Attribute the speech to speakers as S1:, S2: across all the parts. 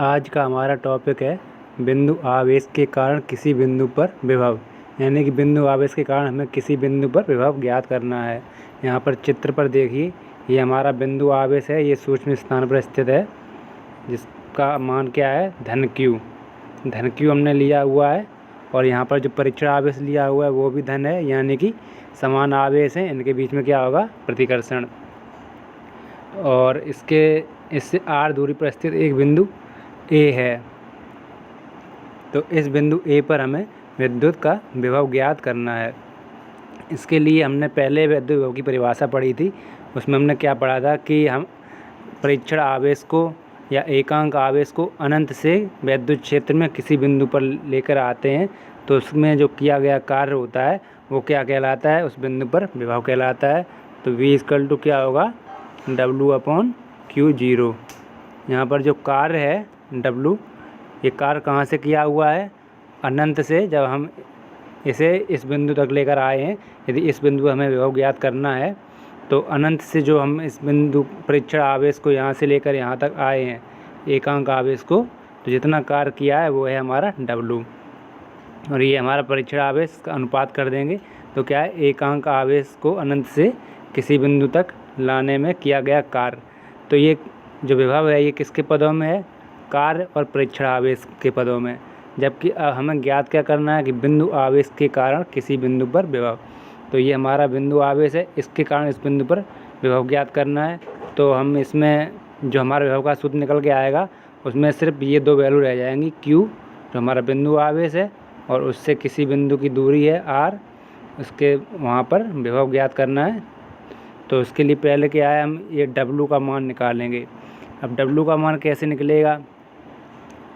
S1: आज का हमारा टॉपिक है बिंदु आवेश के कारण किसी बिंदु पर विभव। यानी कि बिंदु आवेश के कारण हमें किसी बिंदु पर विभव ज्ञात करना है। यहाँ पर चित्र पर देखिए, ये हमारा बिंदु आवेश है। ये सूक्ष्म स्थान पर स्थित है, जिसका मान क्या है, धन Q। धन Q हमने लिया हुआ है। और यहाँ पर जो परीक्षण आवेश लिया हुआ है वो भी धन है, यानी कि समान आवेश हैं। इनके बीच में क्या होगा, प्रतिकर्षण। और इससे r दूरी पर स्थित एक बिंदु A है। तो इस बिंदु A पर हमें विद्युत का विभव ज्ञात करना है। इसके लिए हमने पहले विद्युत विभव की परिभाषा पढ़ी थी। उसमें हमने क्या पढ़ा था कि हम परीक्षण आवेश को या एकांक आवेश को अनंत से विद्युत क्षेत्र में किसी बिंदु पर लेकर आते हैं, तो उसमें जो किया गया कार्य होता है वो क्या कहलाता है, उस बिंदु पर विभव कहलाता है। तो V क्या होगा, W/Q0। यहाँ पर जो कार्य है W, ये कार्य कहाँ से किया हुआ है, अनंत से। जब हम इसे इस बिंदु तक लेकर आए हैं, यदि इस बिंदु हमें विभव ज्ञात करना है, तो अनंत से जो हम इस बिंदु परीक्षण आवेश को यहाँ से लेकर यहाँ तक आए हैं, एकांक आवेश को, तो जितना कार्य किया है वो है हमारा W। और ये हमारा परीक्षण आवेश का अनुपात कर देंगे तो क्या है, एकांक आवेश को अनंत से किसी बिंदु तक लाने में किया गया कार्य। तो ये जो विभव है ये किसके पदों में है, कार्य और परीक्षण आवेश के पदों में। जबकि हमें ज्ञात क्या करना है कि बिंदु आवेश के कारण किसी बिंदु पर विभव। तो ये हमारा बिंदु आवेश है, इसके कारण इस बिंदु पर विभव ज्ञात करना है। तो हम इसमें जो हमारा विभव का सूत्र निकल के आएगा, उसमें सिर्फ ये दो वैल्यू रह जाएंगी, Q जो हमारा बिंदु आवेश है और उससे किसी बिंदु की दूरी है R, उसके वहाँ पर विभव ज्ञात करना है। तो उसके लिए पहले क्या है, हम ये W का मान निकालेंगे। अब W का मान कैसे निकलेगा,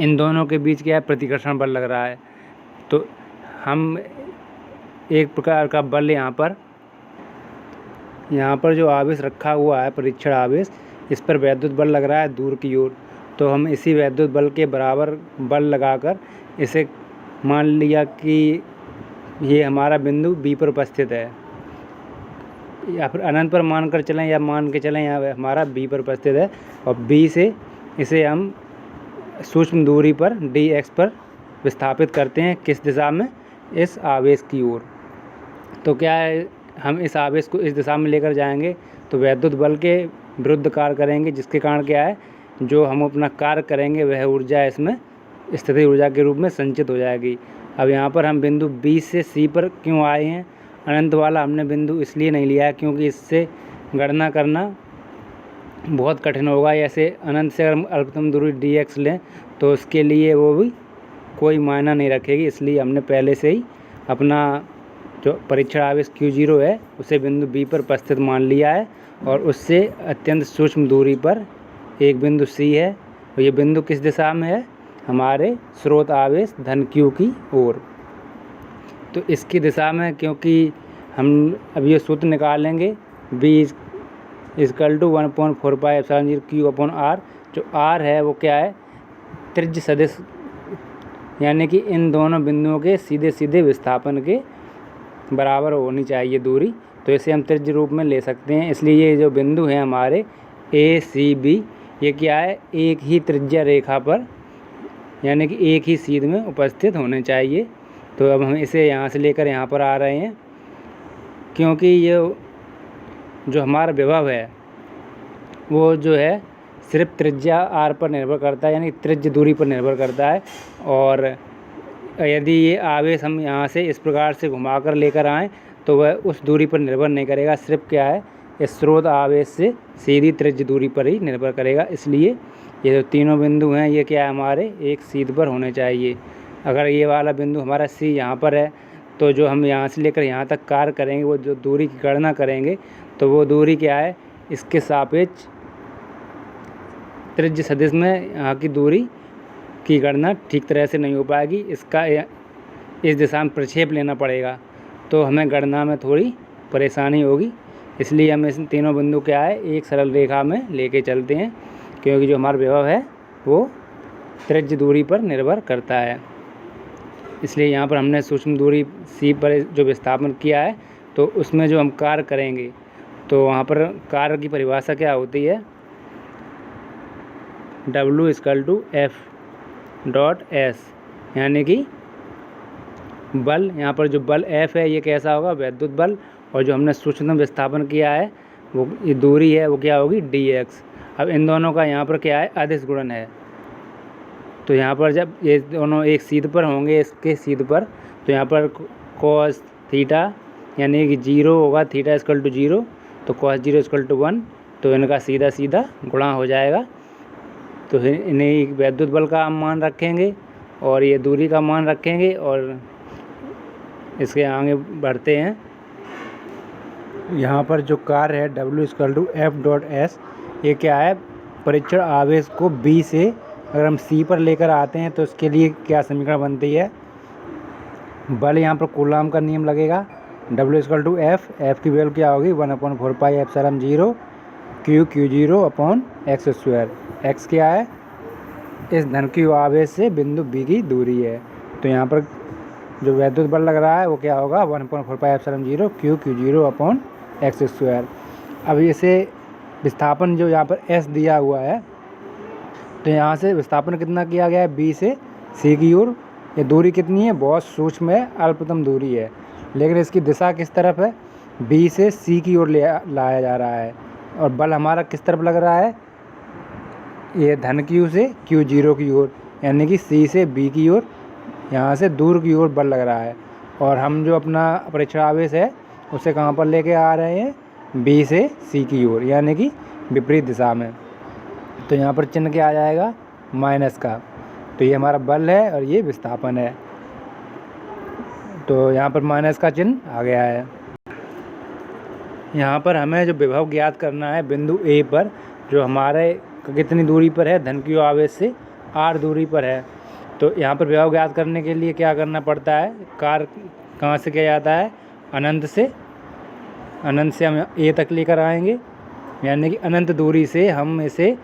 S1: इन दोनों के बीच क्या है, प्रतिकर्षण बल लग रहा है। तो हम एक प्रकार का बल यहाँ पर जो आवेश रखा हुआ है, परीक्षण आवेश, इस पर वैद्युत बल लग रहा है दूर की ओर। तो हम इसी वैद्युत बल के बराबर बल लगाकर इसे मान लिया कि ये हमारा बिंदु B पर उपस्थित है, या फिर अनंत पर मान कर चलें या मान के चलें, यहाँ हमारा B पर उपस्थित है। और B से इसे हम सूक्ष्म दूरी पर dx पर विस्थापित करते हैं, किस दिशा में, इस आवेश की ओर। तो क्या है, हम इस आवेश को इस दिशा में लेकर जाएंगे तो वैद्युत बल के विरुद्ध कार्य करेंगे, जिसके कारण क्या है, जो हम अपना कार्य करेंगे वह ऊर्जा इसमें स्थितिज ऊर्जा के रूप में संचित हो जाएगी। अब यहाँ पर हम बिंदु B से C पर क्यों आए हैं, अनंत वाला हमने बिंदु इसलिए नहीं लिया है क्योंकि इससे गणना करना बहुत कठिन होगा। ऐसे अनंत से अगर हम अल्पतम दूरी dx लें तो उसके लिए वो भी कोई मायना नहीं रखेगी। इसलिए हमने पहले से ही अपना जो परीक्षण आवेश Q0 है उसे बिंदु B पर उपस्थित मान लिया है, और उससे अत्यंत सूक्ष्म दूरी पर एक बिंदु C है। और ये बिंदु किस दिशा में है, हमारे स्रोत आवेश धन Q की ओर। तो इसकी दिशा में, क्योंकि हम अब ये सूत्र निकालेंगे, B = 1/4πε0 Q/R। जो R है वो क्या है, त्रिज्य सदिश, यानी कि इन दोनों बिंदुओं के सीधे सीधे विस्थापन के बराबर होनी चाहिए दूरी। तो इसे हम त्रिज्य रूप में ले सकते हैं। इसलिए ये जो बिंदु हैं हमारे ACB, ये क्या है, एक ही त्रिज्या रेखा पर, यानी कि एक ही सीध में उपस्थित होने चाहिए। तो अब हम इसे यहाँ से लेकर यहाँ पर आ रहे हैं, क्योंकि ये जो हमारा विभव है वो जो है सिर्फ त्रिज्या R पर निर्भर करता है, यानी त्रिज्य दूरी पर निर्भर करता है। और यदि ये आवेश हम यहाँ से इस प्रकार से घुमाकर लेकर आएँ तो वह उस दूरी पर निर्भर नहीं करेगा, सिर्फ क्या है, इस स्रोत आवेश से सीधी त्रिज्य दूरी पर ही निर्भर करेगा। इसलिए ये जो तीनों बिंदु हैं ये क्या है, हमारे एक सीध पर होने चाहिए। अगर ये वाला बिंदु हमारा C यहाँ पर है, तो जो हम यहाँ से लेकर यहाँ तक कार्य करेंगे, वो जो दूरी की गणना करेंगे, तो वो दूरी क्या है, इसके सापेक्ष त्रिज्य सदिश में यहाँ की दूरी की गणना ठीक तरह से नहीं हो पाएगी। इसका इस दिशा में प्रक्षेप लेना पड़ेगा, तो हमें गणना में थोड़ी परेशानी होगी। इसलिए हम इस तीनों बिंदु क्या है, एक सरल रेखा में लेके चलते हैं, क्योंकि जो हमारा विभव है वो त्रिज्य दूरी पर निर्भर करता है। इसलिए यहाँ पर हमने सूक्ष्म दूरी C पर जो विस्थापन किया है, तो उसमें जो हम कार्य करेंगे, तो वहाँ पर कार्य की परिभाषा क्या होती है, W equal to F dot S, यानी कि बल, यहाँ पर जो बल F है ये कैसा होगा, वैद्युत बल, और जो हमने सूक्ष्मतम विस्थापन किया है वो ये दूरी है वो क्या होगी, dx। अब इन दोनों का यहाँ पर क्या है, अदिश गुणन है। तो यहाँ पर जब ये दोनों एक सीध पर होंगे, इसके सीध पर, तो यहाँ पर cos थीटा यानी कि 0 होगा, थीटा इक्वल टू 0, तो cos 0 इक्वल टू 1, तो इनका सीधा सीधा गुणा हो जाएगा। तो इन्हें वैद्युत बल का हम मान रखेंगे और ये दूरी का मान रखेंगे और इसके आगे बढ़ते हैं। यहाँ पर जो कार्य है W equal to F dot S, ये क्या है, परीक्षण आवेश को B से अगर हम C पर लेकर आते हैं तो इसके लिए क्या समीकरण बनती है, बल यहाँ पर कूलाम का नियम लगेगा, W इक्वल टू F की वैल्यू क्या होगी, 1/4πε0 Q0/x²। x क्या है, इस धन q आवेश से बिंदु B की दूरी है। तो यहाँ पर जो वैद्युत बल लग रहा है वो क्या होगा, 1/4πε0 Q0/x²। अब इसे विस्थापन जो यहाँ पर S दिया हुआ है, तो यहाँ से विस्थापन कितना किया गया है, B से C की ओर। ये दूरी कितनी है, बहुत सूक्ष्म है, अल्पतम दूरी है, लेकिन इसकी दिशा किस तरफ है, B से C की ओर लाया जा रहा है। और बल हमारा किस तरफ लग रहा है, ये धन Q से Q0 की ओर, यानी कि C से B की ओर, यहाँ से दूर की ओर बल लग रहा है। और हम जो अपना परीक्षण आवेश है उसे कहाँ पर लेके आ रहे हैं, B से C की ओर, यानी कि विपरीत दिशा में। तो यहाँ पर चिन्ह क्या आ जाएगा, माइनस का। तो ये हमारा बल है और ये विस्थापन है, तो यहाँ पर माइनस का चिन्ह आ गया है। यहाँ पर हमें जो विभव ज्ञात करना है बिंदु A पर, जो हमारे कितनी दूरी पर है, धन q आवेश से r दूरी पर है। तो यहाँ पर विभव ज्ञात करने के लिए क्या करना पड़ता है, कार्य कहाँ से किया जाता है, अनंत से हम A तक लेकर आएंगे, यानी कि अनंत दूरी से हम इसे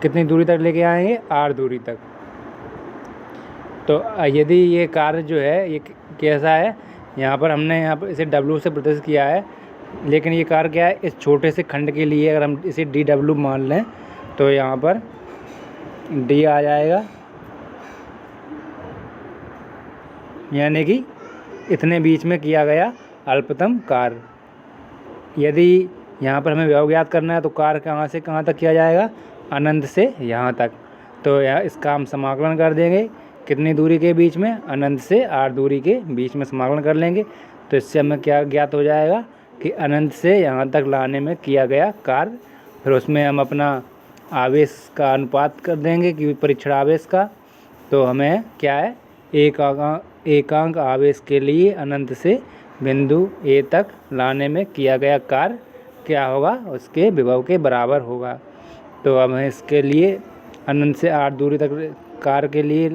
S1: कितनी दूरी तक लेके आएंगे, r दूरी तक। तो यदि ये कार्य जो है ये कैसा है, यहाँ पर हमने यहाँ पर इसे W से प्रदर्शित किया है, लेकिन ये कार्य क्या है, इस छोटे से खंड के लिए अगर हम इसे dW मान लें तो यहाँ पर D आ जाएगा, यानी कि इतने बीच में किया गया अल्पतम कार्य। यदि यहाँ पर हमें विभव ज्ञात करना है तो कार्य कहाँ से कहाँ तक किया जाएगा, अनंत से यहाँ तक। तो यहाँ इसका हम समाकलन कर देंगे, कितनी दूरी के बीच में, अनंत से r दूरी के बीच में समाकलन कर लेंगे। तो इससे हमें क्या ज्ञात हो जाएगा कि अनंत से यहाँ तक लाने में किया गया कार्य। फिर उसमें हम अपना आवेश का अनुपात कर देंगे कि परीक्षण आवेश का। तो हमें क्या है, एकांक आवेश के लिए अनंत से बिंदु A तक लाने में किया गया कार्य क्या होगा, उसके विभव के बराबर होगा। तो अब हम इसके लिए अनंत से r दूरी तक कार्य के लिए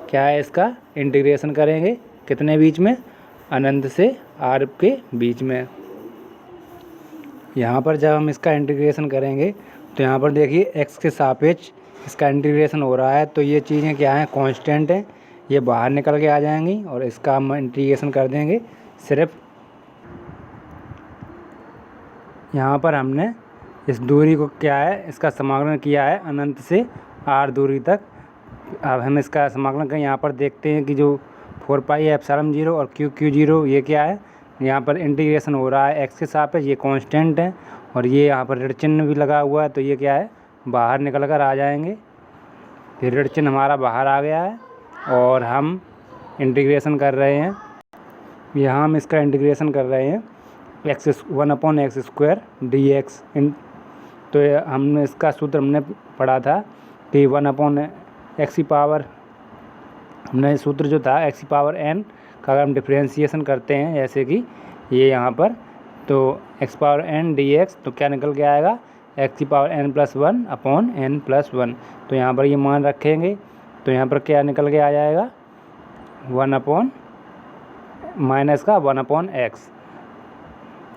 S1: क्या है, इसका इंटीग्रेशन करेंगे, कितने बीच में, अनंत से r के बीच में। यहाँ पर जब हम इसका इंटीग्रेशन करेंगे तो यहाँ पर देखिए x के सापेक्ष इसका इंटीग्रेशन हो रहा है, तो ये चीज़ें क्या हैं, कांस्टेंट हैं, ये बाहर निकल के आ जाएंगी और इसका हम इंटीग्रेशन कर देंगे। सिर्फ यहाँ पर हमने इस दूरी को क्या है, इसका समाकलन किया है अनंत से r दूरी तक। अब हम इसका समाकलन करें, यहाँ पर देखते हैं कि जो 4πε0 और Q0 ये क्या है, यहाँ पर इंटीग्रेशन हो रहा है x के सापेक्ष, ये कांस्टेंट है और ये यहाँ पर ऋण चिन्ह भी लगा हुआ है, तो ये क्या है, बाहर निकल कर आ जाएंगे। फिर ऋण चिन्ह हमारा बाहर आ गया है और हम इंटीग्रेशन कर रहे हैं। यहाँ हम इसका इंटीग्रेशन कर रहे हैं 1/x² dx। तो हमने इसका सूत्र हमने पढ़ा था कि 1/x की पावर, हमने सूत्र जो था x की पावर n का अगर हम डिफ्रेंशिएशन करते हैं, जैसे कि ये यहाँ पर, तो x पावर n dx, तो क्या निकल के आएगा, x की पावर n+1/n+1। तो यहाँ पर ये मान रखेंगे, तो यहाँ पर क्या निकल के आ जाएगा, 1/(-1/x)।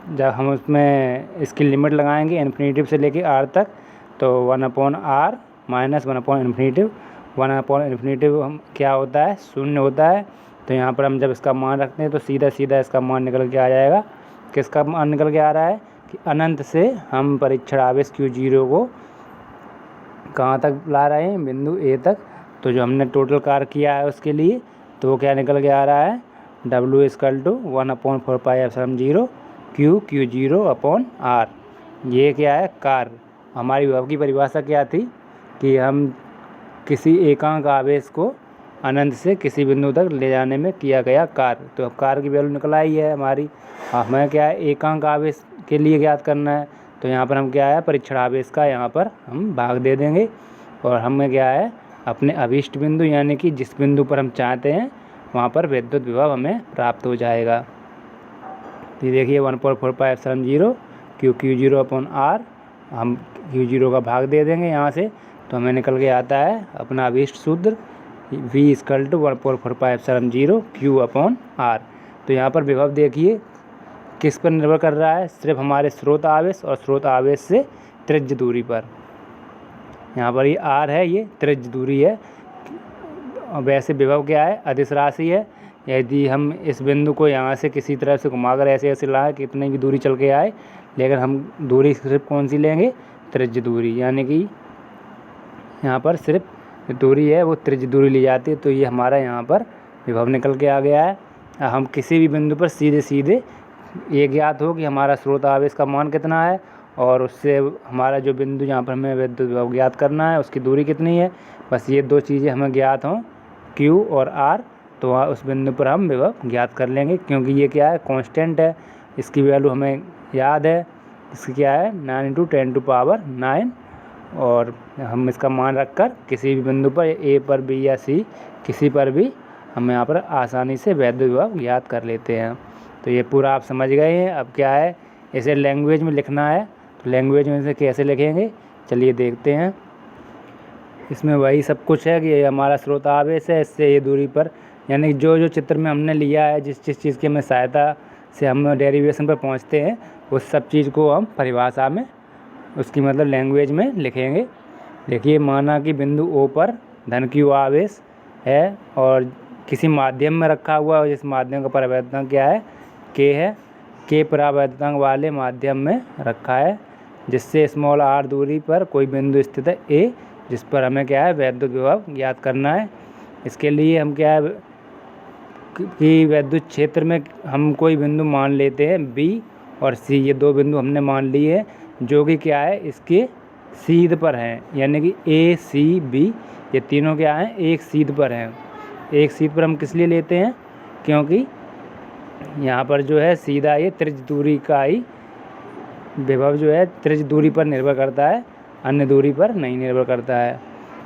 S1: जब हम उसमें इसकी लिमिट लगाएंगे इन्फिनेटिव से लेके r तक, तो 1/r माइनस 1/∞, 1/∞ हम क्या होता है, शून्य होता है। तो यहाँ पर हम जब इसका मान रखते हैं तो सीधा सीधा इसका मान निकल के आ जाएगा। किसका मान निकल के आ रहा है कि अनंत से हम परीक्षण आवेश Q0 को कहाँ तक ला रहे हैं, बिंदु ए तक। तो जो हमने टोटल कार्य किया है उसके लिए, तो वो क्या निकल के आ रहा है, W = 1/4πε0 Q/0/r। ये क्या है, कार्य। हमारी विभव की परिभाषा क्या थी कि हम किसी एकांक आवेश को अनंत से किसी बिंदु तक ले जाने में किया गया कार्य। तो अब कार्य की वैल्यू निकल आई है हमारी। हमें क्या है, एकांक आवेश के लिए ज्ञात करना है। तो यहाँ पर हम क्या है, परीक्षण आवेश का यहाँ पर हम भाग दे देंगे और हमें क्या है, अपने अभीष्ट बिंदु यानी कि जिस बिंदु पर हम चाहते हैं वहाँ पर विद्युत विभव हमें प्राप्त हो जाएगा। तो ये देखिए 1/4πε0 Q/0/r। हम Q0 का भाग दे देंगे यहाँ से, तो हमें निकल के आता है अपना अभीष्ट सूत्र V = 1/4πε0 Q/r। तो यहाँ पर विभव देखिए किस पर निर्भर कर रहा है, सिर्फ हमारे स्रोत आवेश और स्रोत आवेश से त्रिज्य दूरी पर। यहाँ पर ये r है, ये त्रिज्य दूरी है। वैसे विभव क्या है, अदिश राशि है। यदि हम इस बिंदु को यहाँ से किसी तरह से घुमाकर ऐसे ऐसे लाएँ, कितनी भी दूरी चल के आए, लेकिन हम दूरी सिर्फ कौन सी लेंगे, त्रिज्य दूरी, यानी कि यहाँ पर सिर्फ दूरी है वो त्रिज्य दूरी ली जाती है। तो ये हमारा यहाँ पर विभव निकल के आ गया है। हम किसी भी बिंदु पर सीधे सीधे ये ज्ञात हो कि हमारा स्रोत आवेश का मान कितना है और उससे हमारा जो बिंदु जहाँ पर हमें विद्युत विभव ज्ञात करना है उसकी दूरी कितनी है, बस ये दो चीज़ें हमें ज्ञात हों, Q और R, तो वहाँ उस बिंदु पर हम विभव ज्ञात कर लेंगे। क्योंकि ये क्या है, कांस्टेंट है, इसकी वैल्यू हमें याद है। इसकी क्या है, 9 × 10⁹ और हम इसका मान रखकर किसी भी बिंदु पर A पर, B या C किसी पर भी हम यहाँ पर आसानी से विद्युत विभव ज्ञात कर लेते हैं। तो ये पूरा आप समझ गए हैं। अब क्या है, इसे लैंग्वेज में लिखना है, तो लैंग्वेज में इसे कैसे लिखेंगे, चलिए देखते हैं। इसमें वही सब कुछ है कि ये हमारा स्रोत आवेश है, इससे ये दूरी पर, यानी जो जो चित्र में हमने लिया है, जिस चीज़ की हमें सहायता से हम डेरिवेशन पर पहुंचते हैं, उस सब चीज़ को हम परिभाषा में, उसकी मतलब लैंग्वेज में लिखेंगे। देखिए, माना कि बिंदु O पर धन Q आवेश है और किसी माध्यम में रखा हुआ है, जिस माध्यम का परावैद्युतांक क्या है, K है। K परावैद्युतांक वाले माध्यम में रखा है, जिससे स्मॉल r दूरी पर कोई बिंदु स्थित है A, जिस पर हमें क्या है, विद्युत विभव ज्ञात करना है। इसके लिए हम क्या है कि विद्युत क्षेत्र में हम कोई बिंदु मान लेते हैं B और C, ये दो बिंदु हमने मान लिए हैं, जो कि क्या है, इसके सीध पर हैं, यानी कि A, C, B ये तीनों क्या हैं, एक सीध पर हैं। एक सीध पर हम किस लिए लेते हैं, क्योंकि यहाँ पर जो है सीधा ये त्रिज्य दूरी का ही विभव जो है त्रिज्य दूरी पर निर्भर करता है, अन्य दूरी पर नहीं निर्भर करता है।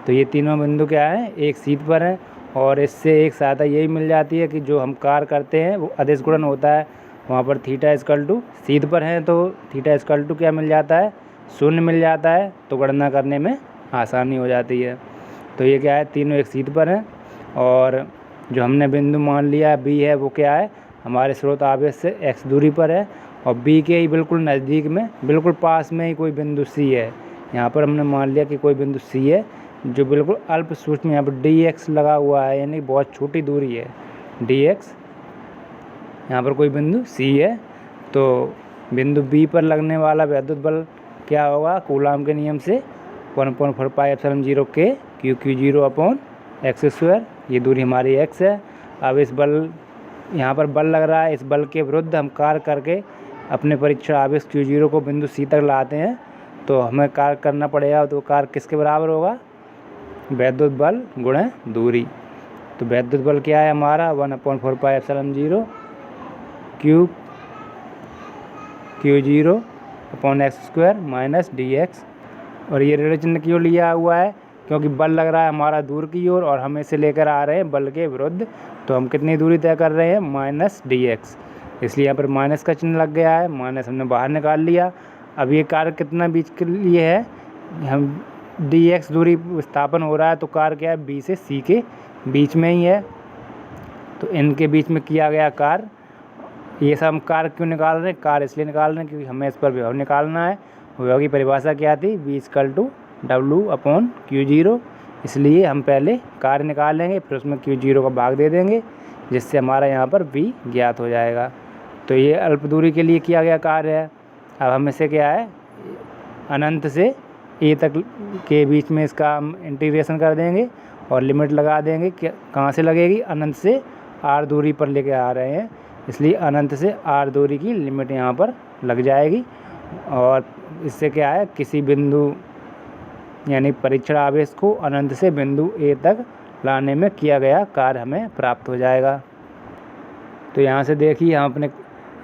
S1: तो ये तीनों बिंदु क्या है, एक सीध पर हैं और इससे एक सहायता यही मिल जाती है कि जो हम कार्य करते हैं वो अदिश गुणन होता है। वहाँ पर थीटा = सीध पर हैं तो थीटा = क्या मिल जाता है, 0 मिल जाता है, तो गणना करने में आसानी हो जाती है। तो ये क्या है, तीनों एक सीध पर हैं और जो हमने बिंदु मान लिया B है वो क्या है, हमारे स्रोत आवेश से x दूरी पर है और B के ही बिल्कुल नज़दीक में, बिल्कुल पास में ही कोई बिंदु C है। यहाँ पर हमने मान लिया कि कोई बिंदु C है जो बिल्कुल अल्प सूक्ष्म, यहाँ पर dx लगा हुआ है, यानी बहुत छोटी दूरी है dx। यहाँ पर कोई बिंदु C है, तो बिंदु B पर लगने वाला विद्युत बल क्या होगा, कूलाम के नियम से 1/4πε0 K Q/0/x²। ये दूरी हमारी x है। अब इस बल, यहाँ पर बल लग रहा है, इस बल के विरुद्ध हम कार्य करके अपने परीक्षण आवेश Q0 को बिंदु C तक लाते हैं, तो हमें कार्य करना पड़ेगा। तो कार्य किसके बराबर होगा, विद्युत बल गुणा दूरी। तो विद्युत बल क्या है हमारा, 1/4πε0 Q/0/x² dx। और ये ऋण चिन्ह क्यों लिया हुआ है, क्योंकि बल लग रहा है हमारा दूर की ओर और हम इसे लेकर आ रहे हैं बल के विरुद्ध, तो हम कितनी दूरी तय कर रहे हैं, -dx, इसलिए यहाँ पर माइनस का चिन्ह लग गया है, माइनस हमने बाहर निकाल लिया। अब ये कार्य कितना बीच के लिए है, हम dx दूरी विस्थापन हो रहा है, तो कार्य क्या है, B से C के बीच में ही है, तो इनके बीच में किया गया कार्य। ये सब हम कार्य क्यों निकाल रहे हैं, कार्य इसलिए निकाल रहे हैं क्योंकि हमें इस पर विभव निकालना है। विभव की परिभाषा क्या थी, V = W/Q0, इसलिए हम पहले कार्य निकाल लेंगे, फिर उसमें Q0 का भाग दे देंगे, जिससे हमारा यहाँ पर V ज्ञात हो जाएगा। तो ये अल्प दूरी के लिए किया गया कार्य है। अब हम इसे क्या है, अनंत से ए तक के बीच में इसका हम इंटीग्रेशन कर देंगे और लिमिट लगा देंगे। कहाँ से लगेगी? अनंत से आर दूरी पर लेके आ रहे हैं, इसलिए अनंत से आर दूरी की लिमिट यहाँ पर लग जाएगी। और इससे क्या है, किसी बिंदु यानी परीक्षण आवेश को अनंत से बिंदु ए तक लाने में किया गया कार्य हमें प्राप्त हो जाएगा। तो यहाँ से देखिए हम अपने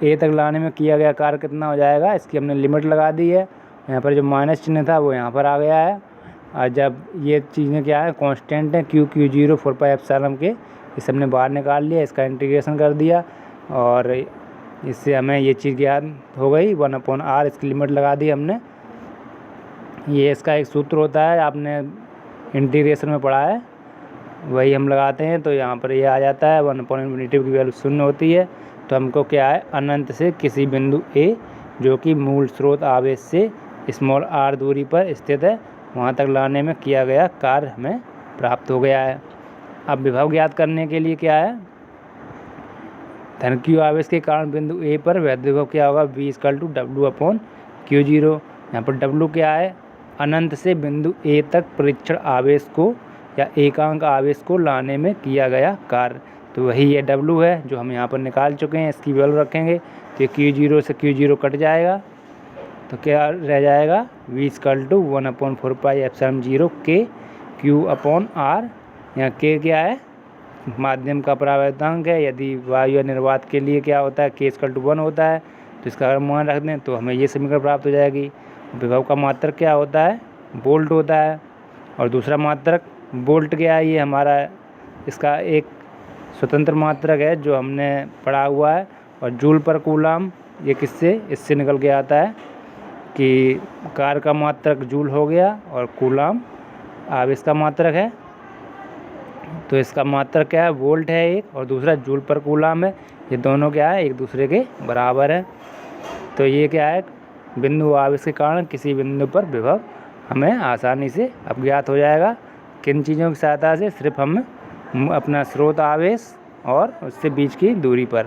S1: ए तक लाने में किया गया कार्य कितना हो जाएगा, इसकी हमने लिमिट लगा दी है। यहाँ पर जो माइनस चिन्ह था वो यहाँ पर आ गया है। और जब ये चीज़ें क्या है, कांस्टेंट है Q0 4πε के, इसे हमने बाहर निकाल लिया, इसका इंटीग्रेशन कर दिया और इससे हमें ये चीज़ ज्ञात हो गई 1/r, इसकी लिमिट लगा दी हमने। ये इसका एक सूत्र होता है, आपने इंटीग्रेशन में पढ़ा है, वही हम लगाते हैं। तो यहाँ पर ये आ जाता है 1/∞ की वैल्यू 0 होती है। तो हमको क्या है, अनंत से किसी बिंदु ए जो कि मूल स्रोत आवेश से स्मॉल r दूरी पर स्थित है, वहाँ तक लाने में किया गया कार्य हमें प्राप्त हो गया है। अब विभव ज्ञात करने के लिए क्या है, धन q आवेश के कारण बिंदु ए पर वैद्युत विभव क्या होगा, V = W/Q0। यहाँ पर W क्या है, अनंत से बिंदु ए तक परीक्षण आवेश को या एकांक आवेश को लाने में किया गया कार्य। तो वही ये W है जो हम यहाँ पर निकाल चुके हैं। इसकी वैल्यू रखेंगे तो Q0 से Q0 कट जाएगा, तो क्या रह जाएगा, V = 1/4πε0 K Q/r। यहाँ K क्या है, माध्यम का परावर्तनांक है। यदि वायु या निर्वात के लिए क्या होता है, K = 1 होता है, तो इसका अगर मान रख दें तो हमें ये समीकरण प्राप्त हो जाएगी। विभव का मात्रक क्या होता है, वोल्ट होता है। और दूसरा मात्रक वोल्ट क्या है, ये हमारा इसका एक स्वतंत्र मात्रक है जो हमने पढ़ा हुआ है। और जूल पर कूलाम, ये किससे, इससे निकल के आता है कि कार्य का मात्रक जूल हो गया और कूलाम आवेश का मात्रक है। तो इसका मात्रक क्या है, वोल्ट है एक, और दूसरा जूल पर कूलाम है। ये दोनों क्या है, एक दूसरे के बराबर है। तो ये क्या है, बिंदु आवेश के कारण किसी बिंदु पर विभव हमें आसानी से अज्ञात हो जाएगा। किन चीज़ों की सहायता से, सिर्फ हम अपना स्रोत आवेश और उससे बीच की दूरी पर।